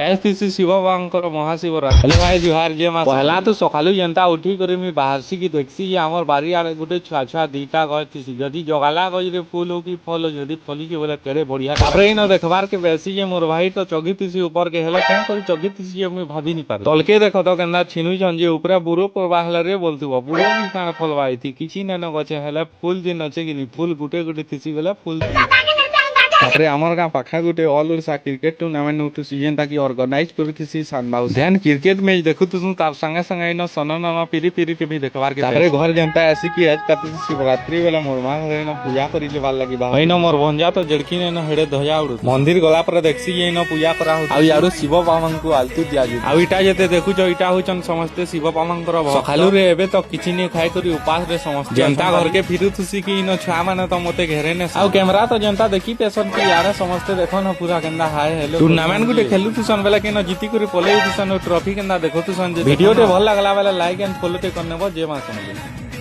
SPC Shiv बाबांकर Mahashivratri hello भाई जुहार जे मास पहला तो सकालू जनता उठी करे मी बाहरसी की देखसी जे हमर बारी आड़े गुटे छुआ छुआ दीटा गछ थिसी जदी जगाला गछ रे फूल हो कि फल हो जदी फली के बोले केरे बढ़िया तापरे इन देखबार के बेसी जे मोर भाई तो चगी थिसी ऊपर के हेले केन करी चगी थिसी जे मी भाबी नी पार तलके देखो तो केंदा छिनु छन जे ऊपर बुरो प्रवाहला रे बोलथुबो बुरो की काना फल बाई थी किछि न गछ हेले फूल दिन अछि कि फूल गुटे गुटे थिसी बेला फूल तापरे हमर गां पाखा गुटे ऑल ओडिशा क्रिकेट टूर्नामेंट होतु सीजन ताकि ऑर्गेनाइज करथिसी सानबाउ ध्यान क्रिकेट मैच देखुतु तार संगे संगे इन सनन न पिरी पिरी टीवी देखबार के तापरे घर जनता ऐसी की आज कति शिवरात्रि बेला मोर मां रे न पूजा करि लेबार लागि बा होइन मोर भंजा तो जड़की न हेडे ध्वजा उड़ु मंदिर गला पर देखसी जे न पूजा करा हो आ यारो शिव बामन को आलती दिया जी आ इटा जते देखु जो इटा होचन समस्त शिव बामन कर सखालु रे एबे तो किछि ने खाइ करी उपास रे समस्त जनता घर के फिरुथुसी की न छुआ माने तो मते घेरे ने आ कैमरा तो जनता देखी पेशन की यार समस्ते देखो न पूरा केंदा हाय हेलो टूर्नामेंट गुटे खेलु तुसन बेला केन जीती करी पले तुसन ट्रॉफी केंदा देखो तुसन जे वीडियो ते भल लागला बेला लाइक एंड फॉलो ते करनेबो जे मा समझे।